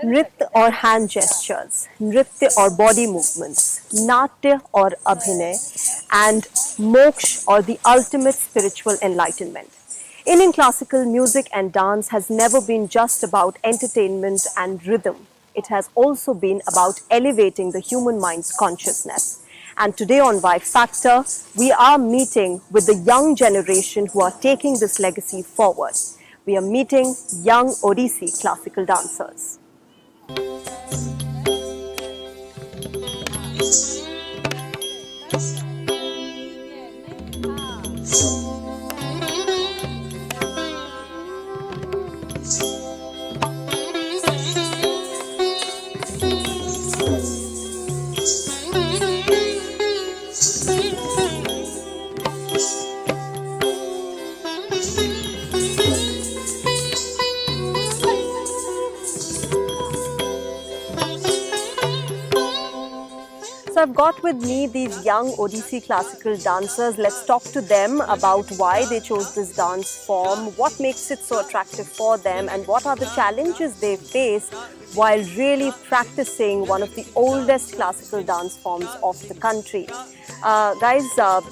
Nritya or hand gestures, nritya or body movements, natya or abhinay, and moksha or the ultimate spiritual enlightenment. Indian classical music and dance has never been just about entertainment and rhythm. It has also been about elevating the human mind's consciousness. And today on Y Factor, we are meeting with the young generation who are taking this legacy forward. We are meeting young Odissi classical dancers. So I've got with me these young Odissi classical dancers. Let's talk to them about why they chose this dance form, what makes it so attractive for them, and what are the challenges they face while really practicing one of the oldest classical dance forms of the country. Guys,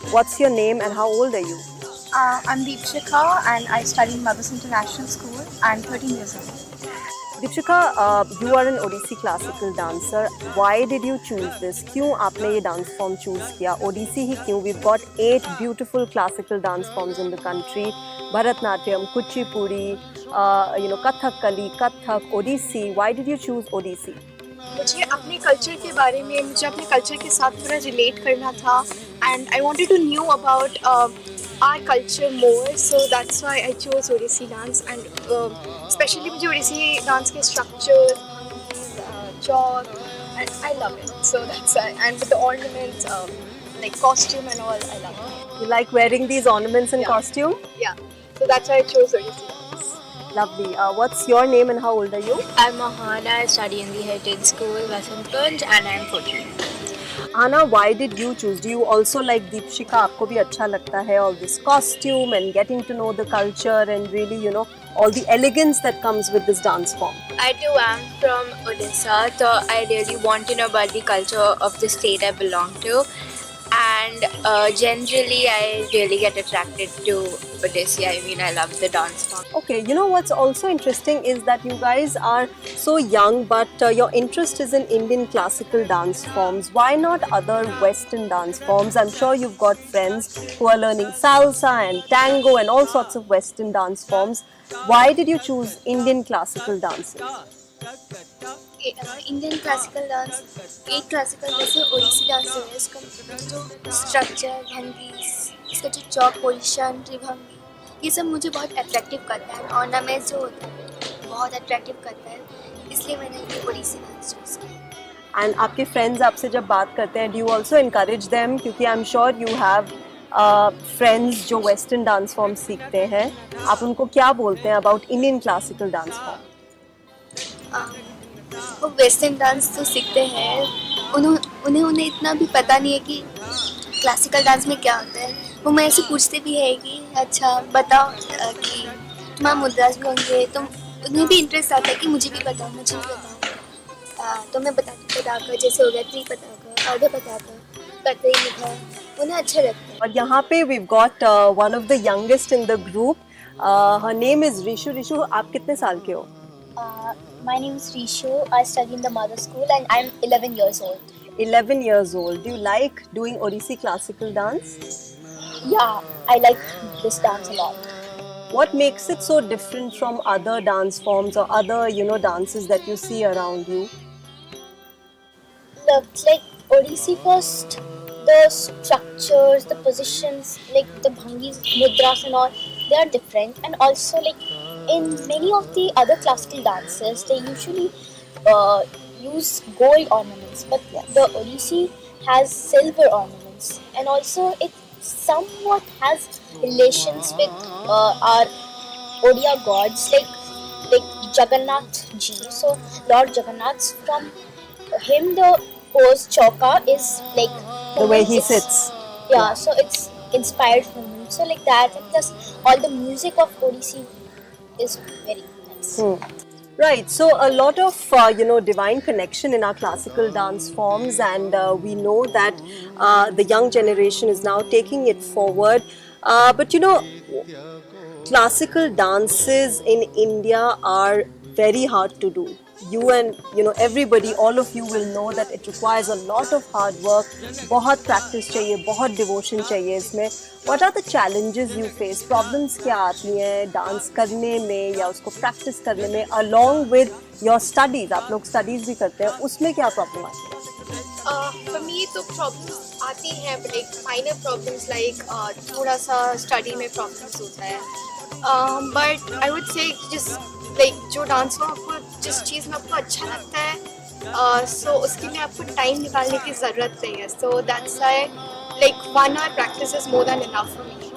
what's your name and how old are you? I'm Deepshika and I study in Mothers International School. I'm 13 years old. Deepshika, you are an Odissi classical dancer. Why did you choose this? क्यों आपने ये dance form choose किया? Odissi ही क्यों? We've got 8 beautiful classical dance forms in the country: Bharatnatyam, Kuchipudi, Kathakali, Kathak, Odissi. Why did you choose Odissi? मुझे अपने culture के बारे में मुझे अपने कल्चर के साथ थोड़ा रिलेट करना था and I wanted to know about our culture more, so that's why I chose Odissi dance and especially मुझे Odissi dance के structure, chalk, and I love it. So that's why, and with the ornaments, like costume and all, I love it. You like wearing these ornaments and costume? Yeah, so that's why I chose Odissi dance. Lovely. What's your name and how old are you? I'm Mahana. I study in the Heritage School, Vasantganj, and I'm 14. Anna, why did you choose? Do you also like Deepshika? आपको भी अच्छा लगता है all this costume and getting to know the culture and really, all the elegance that comes with this dance form? I too am from Odisha, so I really want to know about the culture of the state I belong to. And generally, I really get attracted to Odissi. I mean, I love the dance form. Okay, what's also interesting is that you guys are so young, but your interest is in Indian classical dance forms. Why not other Western dance forms? I'm sure you've got friends who are learning salsa and tango and all sorts of Western dance forms. Why did you choose Indian classical dances? Indian classical dance, एक classical जैसे Odissi dance जो है इसका जो structure, भंगी, इसका जो चौक position, त्रिभंगी, ये सब मुझे बहुत अट्रैक्टिव करता है. ऑर्नामेंट्स जो होता है बहुत अट्रैक्टिव करता है, इसलिए मैंने ये ओडिसी डांस चूज़ किया. एंड आपके फ्रेंड्स आपसे जब बात करते हैं, do you also encourage them? क्योंकि I am sure you have friends जो वेस्टर्न डांस फॉर्म सीखते हैं. आप उनको क्या बोलते हैं about Indian classical dance form? वो वेस्टर्न डांस तो सीखते हैं, उन्हें इतना भी पता नहीं है कि क्लासिकल डांस में क्या होता है. वो मेरे से पूछते भी है कि अच्छा बताओ कि तुम्हारा मुद्रास भी होंगे, तो उन्हें भी इंटरेस्ट आता है कि मुझे भी बताओ. तो मैं बताती पताका, जैसे हो गया त्रिपताका, अर्धपताका, कतई मुखा, उन्हें अच्छा लगता है. और यहाँ पे we've got one of the youngest in the group. Her name is Rishu. Rishu, आप कितने साल के हो? My name is Rishu. I study in the Mother School and I'm 11 years old. 11 years old. Do you like doing Odissi classical dance? Yeah, I like this dance a lot. What makes it so different from other dance forms or other, dances that you see around you? Like Odissi first, the structures, the positions, like the bhangis, mudras and all, they are different. And also like in many of the other classical dances, they usually use gold ornaments, but the Odissi has silver ornaments, and also it somewhat has relations with our Odia gods, like Jagannath ji. So Lord Jagannath, from him the pose chauka is like The way he sits. Yeah, so it's inspired from him. So like that, and plus all the music of Odissi is very nice. Right, so a lot of divine connection in our classical dance forms, and we know that the young generation is now taking it forward. But classical dances in India are very hard to do. You and everybody, all of you will know that it requires a lot of hard work. बहुत practice चाहिए, बहुत devotion चाहिए इसमें. What are the challenges you face? Problems क्या आती हैं dance करने में या उसको practice करने में, along with your studies? आप लोग studies भी करते हैं, उसमें क्या problem आती है? For me तो problems आती हैं, but like minor problems like थोड़ा सा study में problems होता है. But I would say just like जो डांस में आपको जिस चीज़ में आपको अच्छा लगता है so उसके लिए आपको टाइम निकालने की ज़रूरत नहीं है. So that's why like 1 hour practice is more than enough for me.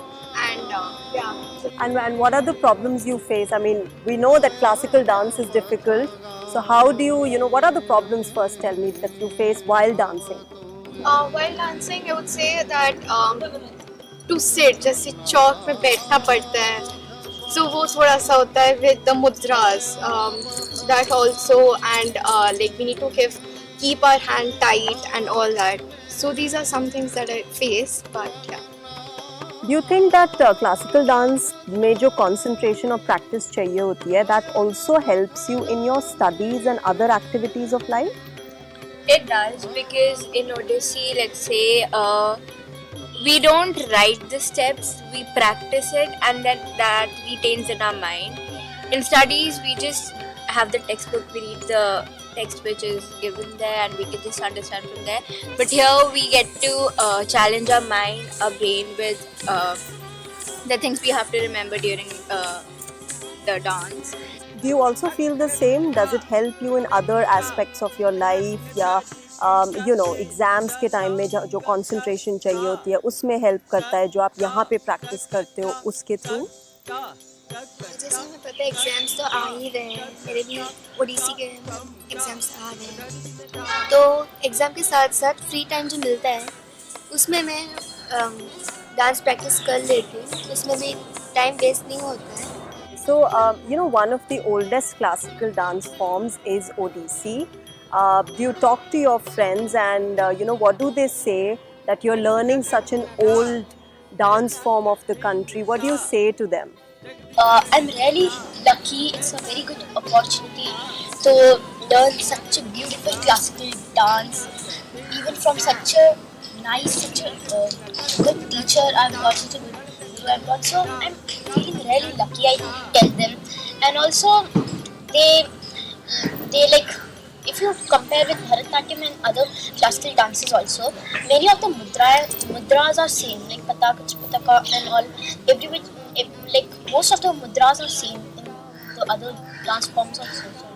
And yeah. And what are the problems you face? I mean, we know that classical dance is difficult. So how do you, what are the problems first, tell me, that you face while dancing? While dancing I would say that to sit, जैसे चौक में बैठना पड़ता है. So वो थोड़ा सा होता है with the mudras, that also, and like we need to keep our hand tight and all that. So these are some things that I face, but yeah. Do you think that classical dance में जो concentration और practice चाहिए होती है, that also helps you in your studies and other activities of life? It does, because in Odissi, let's say, we don't write the steps, we practice it, and then that retains in our mind. In studies, we just have the textbook, we read the text which is given there, and we can just understand from there. But here we get to challenge our mind, our brain with the things we have to remember during the dance. Do you also feel the same? Does it help you in other aspects of your life? या exams के time में जो concentration चाहिए होती है उसमें help करता है, जो आप यहाँ पे प्रैक्टिस करते हो उसके थ्रू? जैसे हमें पता है एग्ज़ाम्स तो आ ही रहे हैं, मेरे भी ओडिसी के एग्ज़ाम्स आ रहे हैं, तो एग्ज़ाम के साथ साथ फ्री टाइम जो मिलता है उसमें मैं डांस प्रैक्टिस कर लेती हूँ, उसमें भी टाइम वेस्ट नहीं होता है. So, one of the oldest classical dance forms is Odissi. Do you talk to your friends and, what do they say that you're learning such an old dance form of the country? What do you say to them? I'm really lucky. It's a very good opportunity to learn such a beautiful classical dance, even from such a good teacher. I've got such a good so I'm feeling really lucky, I tell them. And also they like, if you compare with Bharatanatyam and other classical dances also, many of the mudras are same, like Pataka, Chipataka and all. Like most of the mudras are same in the other dance forms also. So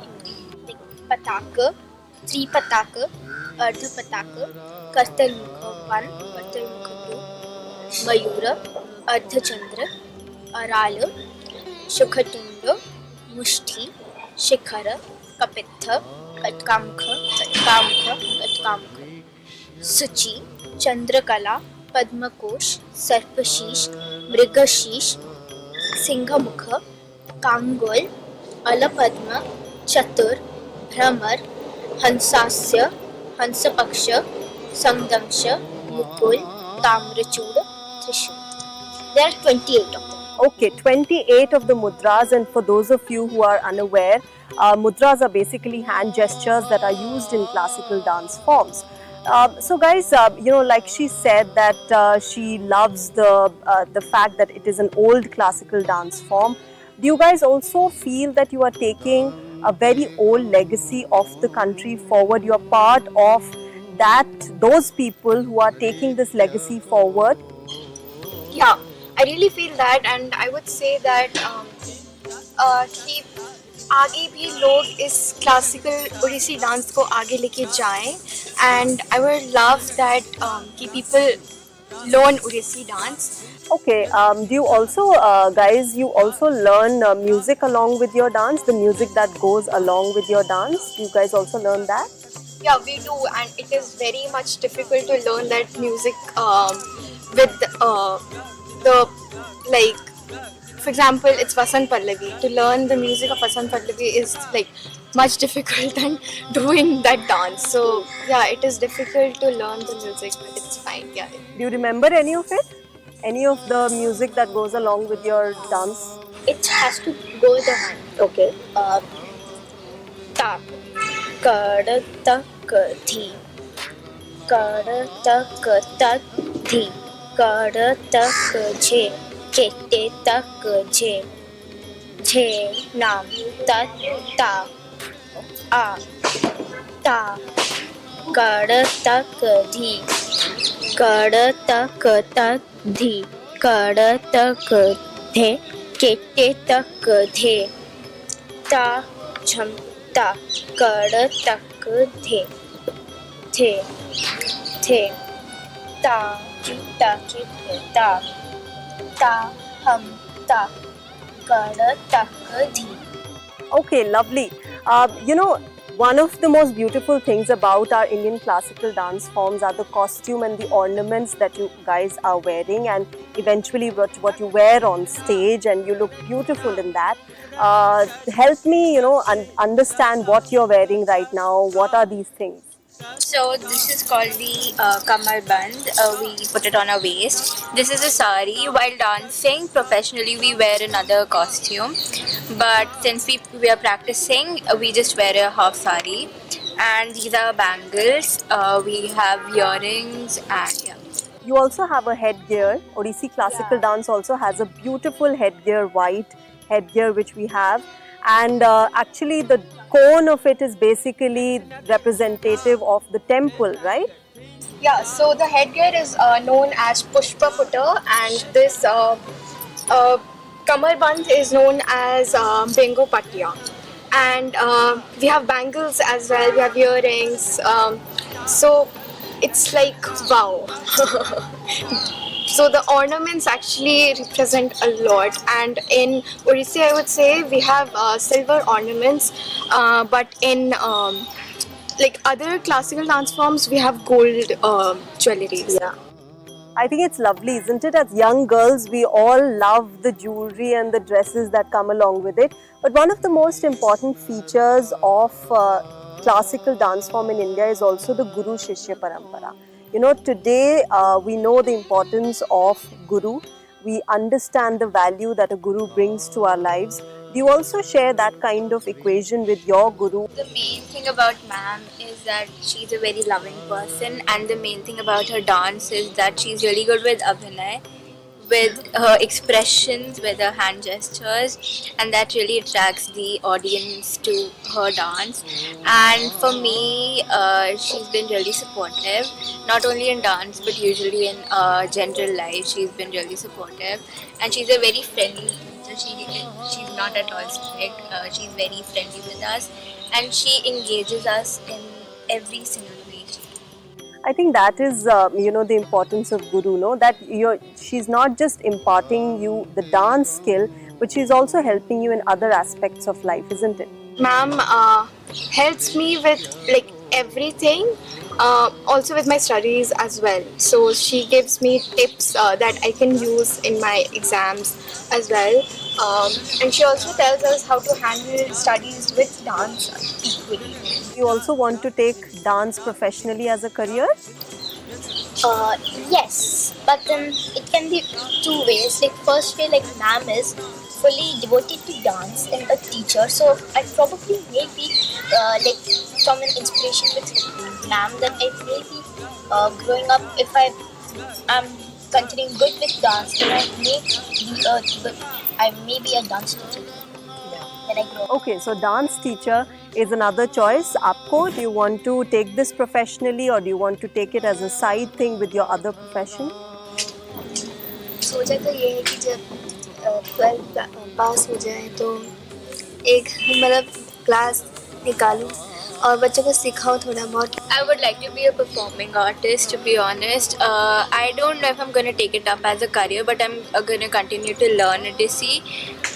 like Pataka, Tripataka, Ardhapataka, Kartalmukha 1, Kartalmukha 2, Mayura, Ardhachandra, Arala, Shukhatunda, Mushti, Shikhara, Kapitha, Katkamukha, Suchi, Chandrakala, Padmakosh, Sarpashish, Mrigashish, Singhamukha, Kangol, Alapadma, Chatur, Bhramar, Hansasya, Hansapaksha, Samdamsha, Mukul, Tamrachuda, Trishul. There are 28 of them. Okay, 28 of the mudras, and for those of you who are unaware, mudras are basically hand gestures that are used in classical dance forms. So guys, like she said that she loves the fact that it is an old classical dance form. Do you guys also feel that you are taking a very old legacy of the country forward? You are part of those people who are taking this legacy forward? Yeah, I really feel that, and I would say that कि आगे भी लोग इस classical Odissi dance को आगे लेके जाएं, and I would love that कि people learn Odissi dance. Okay, do you also, guys, you also learn music along with your dance, the music that goes along with your dance? Do you guys also learn that? Yeah, we do, and it is very much difficult to learn that music with the like for example, it's Vasant Pallavi. To learn the music of Vasant Pallavi is like much difficult than doing that dance. So yeah, it is difficult to learn the music, but it's fine. Yeah. Do you remember any of it? Any of the music that goes along with your dance? It has to go with the hand. Okay. Ta, kada ta ka thi, kada ta ka ta thi, kada ta ka jhe, te ta ka jhe, jhe nam ta ta, a ta, kada ta ka thi, kada ta ka ta thi, kada ta ka the, te ta ka the, ta jham ta, kada ta ka the, the, ta ki ta ki ta, ta hum ta, kada ta ka thi. Okay, lovely. One of the most beautiful things about our Indian classical dance forms are the costume and the ornaments that you guys are wearing, and eventually what you wear on stage, and you look beautiful in that. Help me, understand what you're wearing right now. What are these things? So this is called the Kamar Band. We put it on our waist. This is a sari. While dancing professionally, we wear another costume. But since we are practicing, we just wear a half sari. And these are bangles. We have earrings and yeah. You also have a headgear. Odissi classical dance also has a beautiful headgear, white headgear, which we have. And actually the cone of it is basically representative of the temple, right? Yeah, so the headgear is known as Pushpa Putta, and this Kamar Band is known as Bengo Patya. And we have bangles as well, we have earrings. So it's like wow. So the ornaments actually represent a lot, and in Odissi I would say we have silver ornaments, but in like other classical dance forms we have gold jewelries. Yeah. I think it's lovely, isn't it? As young girls, we all love the jewelry and the dresses that come along with it. But one of the most important features of classical dance form in India is also the Guru Shishya Parampara. Today we know the importance of Guru. We understand the value that a Guru brings to our lives. Do you also share that kind of equation with your Guru? The main thing about ma'am is that she's a very loving person, and the main thing about her dance is that she's really good with Abhinay, with her expressions, with her hand gestures, and that really attracts the audience to her dance. And for me, she's been really supportive, not only in dance but usually in general life. She's been really supportive, and she's a very friendly teacher. She's not at all strict. She's very friendly with us, and she engages us in every single way. I think that is, the importance of Guru, no? That she's not just imparting you the dance skill, but she's also helping you in other aspects of life, isn't it? Ma'am helps me with like everything, also with my studies as well. So she gives me tips that I can use in my exams as well. And she also tells us how to handle studies with dance equally. You also want to take dance professionally as a career? Yes, but then it can be two ways. Like first way, like ma'am is fully devoted to dance and a teacher, so I probably maybe like from an inspiration with ma'am that I maybe growing up, if I'm continuing good with dance, then I may be a dance teacher when I grow up. Okay, so dance teacher is another choice. Aapko, do you want to take this professionally, or do you want to take it as a side thing with your other profession? सोचा तो ये है कि जब 12th पास हो जाए तो एक मतलब क्लास निकालूं और बच्चों को सिखाऊं थोड़ा बहुत. I would like to be a performing artist, to be honest. I don't know if I'm going to take it up as a career, but I'm going to continue to learn Odissi.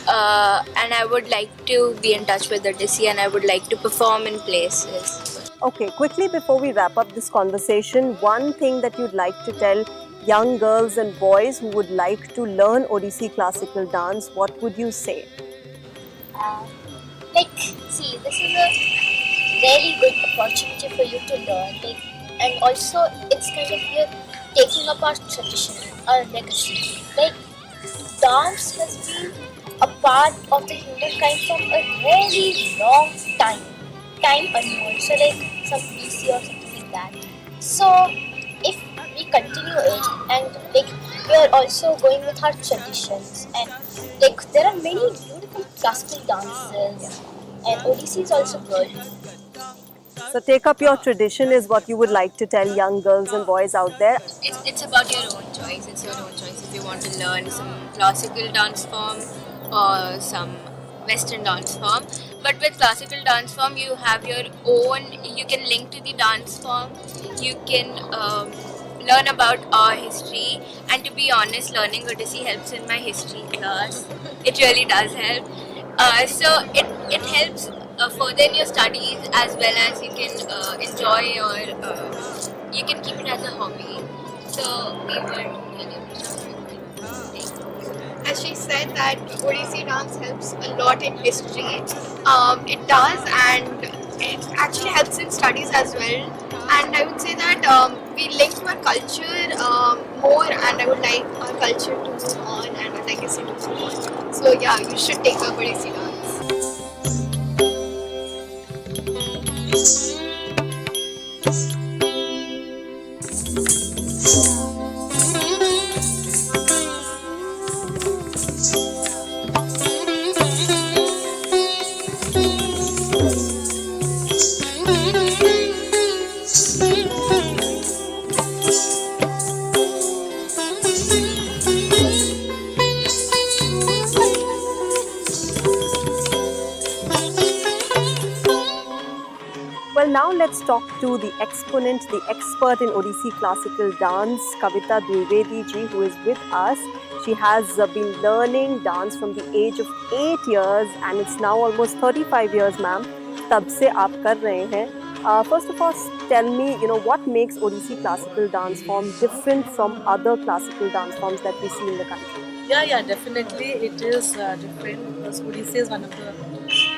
And I would like to be in touch with Odissi, and I would like to perform in places. Okay, quickly before we wrap up this conversation, one thing that you'd like to tell young girls and boys who would like to learn Odissi classical dance, what would you say? See, this is a really good opportunity for you to learn, and also it's kind of you're taking up our tradition, our legacy. Dance has been a part of the humankind from a really long time unknown. So some BC or something like that. So if we continue it, and we are also going with our traditions, and there are many beautiful classical dances, and Odissi is also good. So take up your tradition is what you would like to tell young girls and boys out there. It's about your own choice. It's your own choice if you want to learn some classical dance form or some Western dance form. But with classical dance form, you have your own. You can link to the dance form. You can learn about our history. And to be honest, learning Odissi helps in my history class. It really does help. So it helps further in your studies as well as you can enjoy your. You can keep it as a hobby. So we were really As she said that Odissi dance helps a lot in history. It does, and it actually helps in studies as well. And I would say that we link to our culture more, and I would like our culture to move on and our legacy to move on. So yeah, you should take up Odissi dance. Well, now let's talk to the exponent, the expert in Odissi classical dance, Kavita Dwivedi ji, who is with us. She has been learning dance from the age of 8 years, and it's now almost 35 years, ma'am. तब से आप कर रहे हैं. First of all, tell me, what makes Odissi classical dance form different from other classical dance forms that we see in the country? Yeah, definitely it is different because Odissi is one of the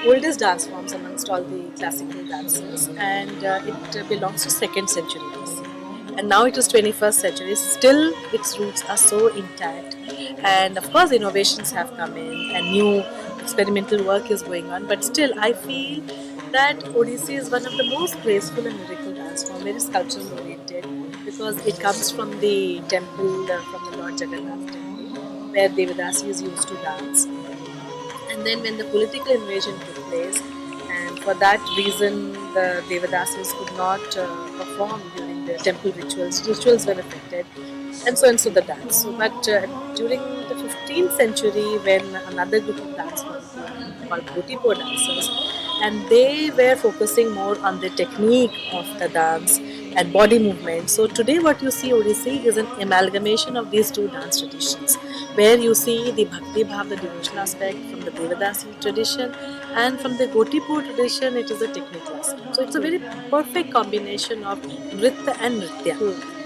oldest dance forms amongst all the classical dances, and it belongs to 2nd century BC. And now it is 21st century. Still, its roots are so intact, and of course, innovations have come in and new experimental work is going on. But still, I feel that Odissi is one of the most graceful and lyrical dance form, very sculptural oriented, because it comes from the temple, from the Lord Jagannath temple, where Devadasis used to dance. And then when the political invasion took place, and for that reason the Devadasis could not perform during the temple rituals were affected, and so the dance. But during the 15th century, when another group of dance forms called Gotipur dancers, and they were focusing more on the technique of the dance and body movement. So today what you see Odissi is an amalgamation of these two dance traditions, where you see the Bhakti Bhav, the devotional aspect from the Devadasi tradition, and from the Gotipur tradition it is a technical aspect. So it's a very perfect combination of Nritya and Nritya,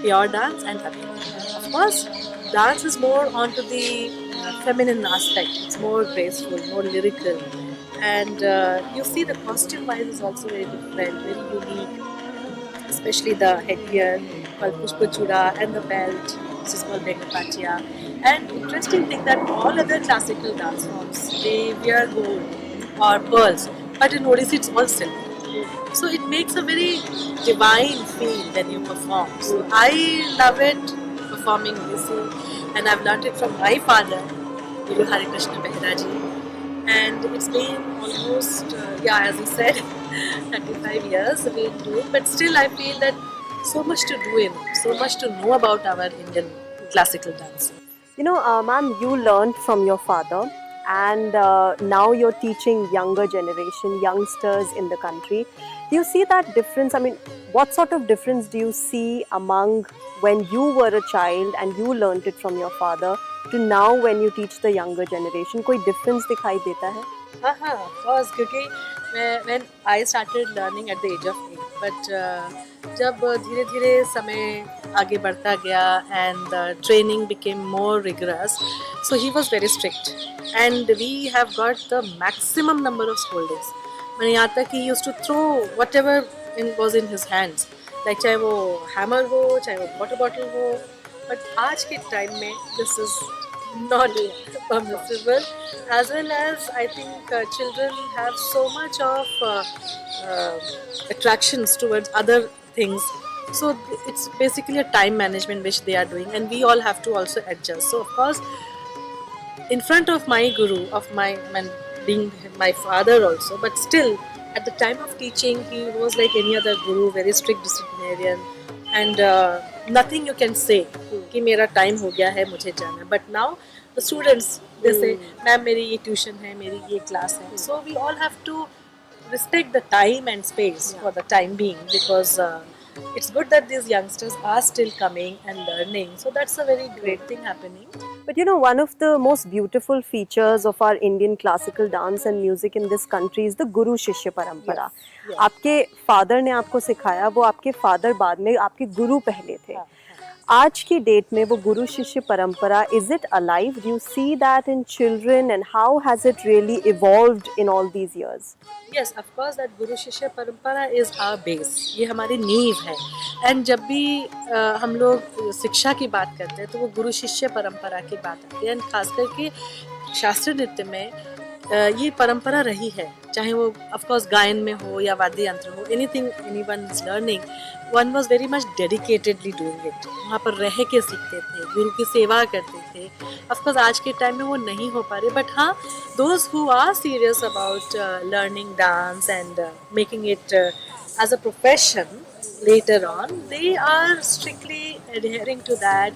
pure dance and Abhinaya. Of course, dance is more onto the feminine aspect, it's more graceful, more lyrical, and you see the costume wise is also very different, very unique, especially the headgear called Pushpa Chura and the belt, which is called Begapatya. And interesting thing that all other classical dance forms, they wear gold or pearls, but in Odissi it's all silver. So it makes a very divine feel when you perform. So I love it performing Odissi, and I've learnt it from my father, Guru Hari Krishna Behera ji. And it's been almost, as you said, 35 years we do it, but still I feel that so much to do in it, so much to know about our Indian classical dance. Ma'am, you learned from your father, and now you're teaching younger generation, youngsters in the country. Do you see that difference? I mean, what sort of difference do you see among when you were a child and you learned it from your father to now when you teach the younger generation? कोई difference दिखाई देता है? हाँ, of course, because when I started learning at the age of 8, but जब धीरे-धीरे समय आगे बढ़ता गया and the training became more rigorous, so he was very strict and we have got the maximum number of school days. मैंने यहाँ तक कि he used to throw whatever was in his hands, like चाहे वो hammer हो, चाहे वो water bottle हो, but आज के time में this is not permissible. As well as I think children have so much of attractions towards other things, so it's basically a time management which they are doing, and we all have to also adjust. So of course in front of my guru, of my man, being my father also, but still at the time of teaching he was like any other guru, very strict disciplinarian, and nothing you can say कि मेरा time हो गया है मुझे जाना है. But now the students they say ma'am मेरी ये ट्यूशन है, मेरी ये क्लास है, so we all have to respect the time and space for the time being, because it's good that these youngsters are still coming and learning, so that's a very great thing happening. But you know, one of the most beautiful features of our Indian classical dance and music in this country is the Guru Shishya Parampara. Yes. आपके father ने आपको सिखाया, वो आपके father बाद में आपके गुरु पहले थे. आज की डेट में वो गुरु शिष्य परंपरा, is it alive? Do you see that in children, and how has it really evolved in all these years? Yes, of course that Guru Shishya Parampara is our base. ये हमारी नींव है. And जब भी हम लोग शिक्षा की बात करते हैं तो वो गुरु शिष्य परंपरा की बात आती है. And खास करके शास्त्रीय नृत्य में ये परंपरा रही है, चाहे वो ऑफ कोर्स गायन में हो या वाद्य यंत्र हो, anything anyone is learning, one was very much dedicatedly doing it. वहाँ पर रह के सीखते थे, गुरु की सेवा करते थे. ऑफ कोर्स आज के टाइम में वो नहीं हो पा रहे, बट हाँ, those who are serious about learning dance and making it as a profession later on, they are strictly adhering to that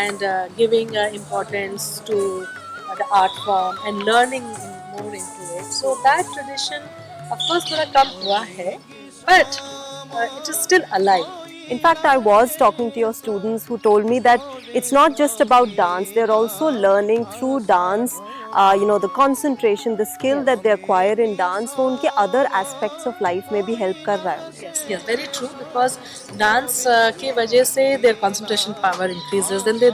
and giving importance to the art form and learning more into it. So that tradition of course थोड़ा कम हुआ है, but it is still alive. In fact, I was talking to your students who told me that it's not just about dance, they're also learning through dance, the concentration, the skill that they acquire in dance, वो उनके other aspects of life में भी help कर रहा है. Yes, very true, because dance के वजह से their concentration power increases, then they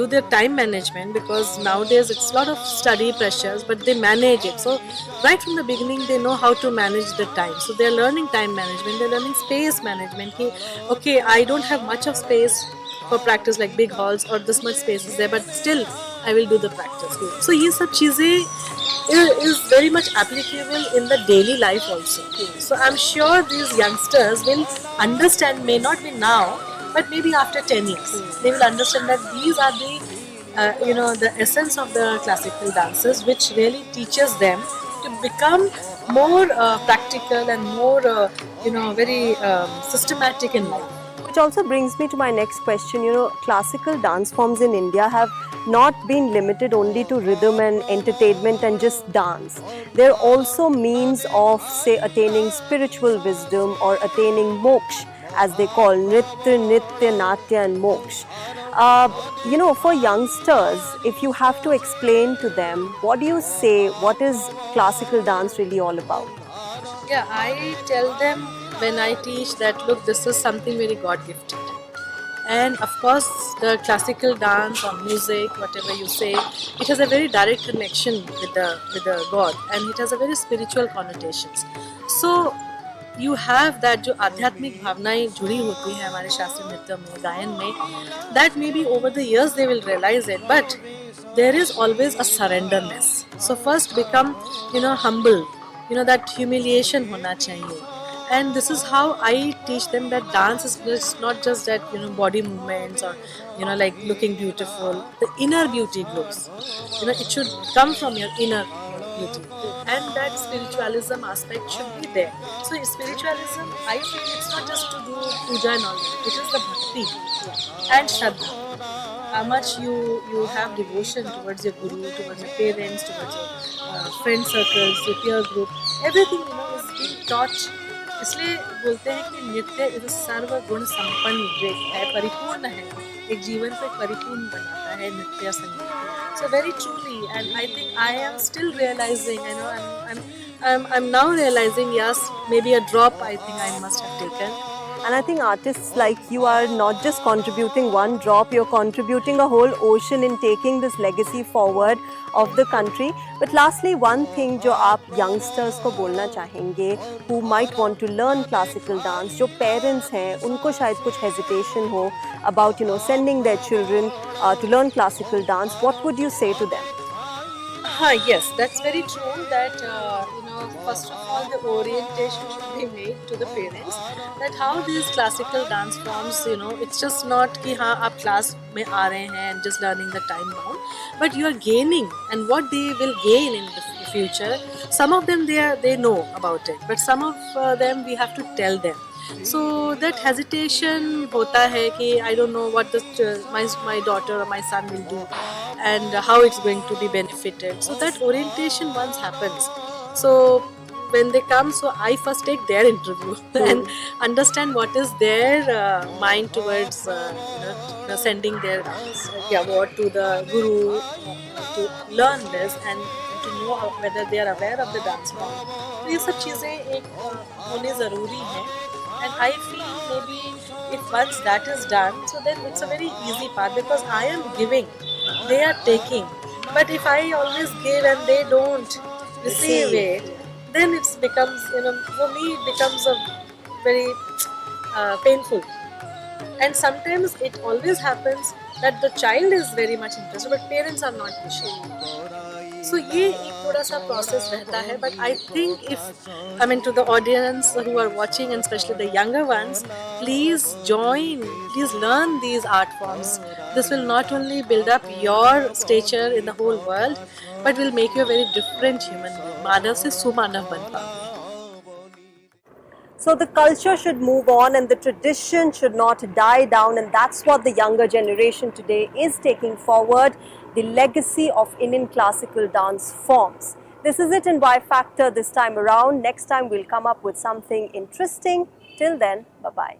do their time management, because nowadays it's a lot of study pressures, but they manage it. So right from the beginning they know how to manage the time, so they're learning time management, they're learning space management. Okay, I don't have much of space for practice like big halls or this much space is there, but still I will do the practice. So ये सब चीज़ें is very much applicable in the daily life also. So I'm sure these youngsters will understand, may not be now, but maybe after 10 years they will understand that these are the the essence of the classical dances, which really teaches them to become more practical and more very systematic in life. Which also brings me to my next question. Classical dance forms in India have not been limited only to rhythm and entertainment and just dance. They're also means of, say, attaining spiritual wisdom or attaining moksha, as they call nritya, natya and moksha. For youngsters, if you have to explain to them, what do you say, what is classical dance really all about? Yeah, I tell them when I teach that, look, this is something very God-gifted. And of course, the classical dance or music, whatever you say, it has a very direct connection with the God, and it has a very spiritual connotations. So you have that जो आध्यात्मिक भावनाएं जुड़ी होती हैं हमारे शास्त्रीय नृत्य में, गायन में, that maybe over the years they will realize it, but there is always a surrenderness. So first become humble, that humiliation होना चाहिए. And this is how I teach them that dance is not just that body movements or like looking beautiful. The inner beauty glows. It should come from your inner beauty, and that spiritualism aspect should be there. So spiritualism, I feel it's not just to do puja and all. It is the bhakti and shraddha. How much you have devotion towards your guru, towards your parents, towards your friend circles, your peer group. Everything is being taught. इसलिए बोलते हैं कि नृत्य इस सर्वगुण संपन्न है, परिपूर्ण है, एक जीवन को परिपूर्ण बनाता है नृत्य संगीत. So very truly, and I think I am still realizing, I'm now realizing, yes, maybe a drop I think I must have taken, And I think artists like you are not just contributing one drop, you're contributing a whole ocean in taking this legacy forward of the country. But lastly, one thing जो आप youngsters को बोलना चाहेंगे who might want to learn classical dance, जो parents हैं उनको शायद कुछ hesitation हो about sending their children to learn classical dance, what would you say to them? Yes, that's very true that first of all the orientation should be made to the parents that how these classical dance forms, it's just not कि हाँ आप class में आ रहे हैं and just learning the time bound, but you are gaining, and what they will gain in the future, some of them they know about it, but some of them we have to tell them. So that hesitation होता है कि I don't know what my daughter or my son will do and how it's going to be benefited. So that orientation once happens. So when they come, so I first take their interview and understand what is their mind towards sending their award to the guru to learn this and to know whether they are aware of the dance form. तो ये सब चीज़ें एक होने ज़रूरी हैं. And I feel maybe if once that is done, so then it's a very easy part because I am giving, they are taking. But if I always give and they don't receive it, then it becomes, for me it becomes a very painful. And sometimes it always happens that the child is very much interested, but parents are not pushing. So ये एक थोड़ा सा process रहता है, but I think to the audience who are watching and especially the younger ones, please join, please learn these art forms. This will not only build up your stature in the whole world, but will make you a very different human being. मानव से सुमानव बन पाओगे. So the culture should move on and the tradition should not die down, and that's what the younger generation today is taking forward, the legacy of Indian classical dance forms. This is it in Y Factor this time around. Next time we'll come up with something interesting. Till then, bye-bye.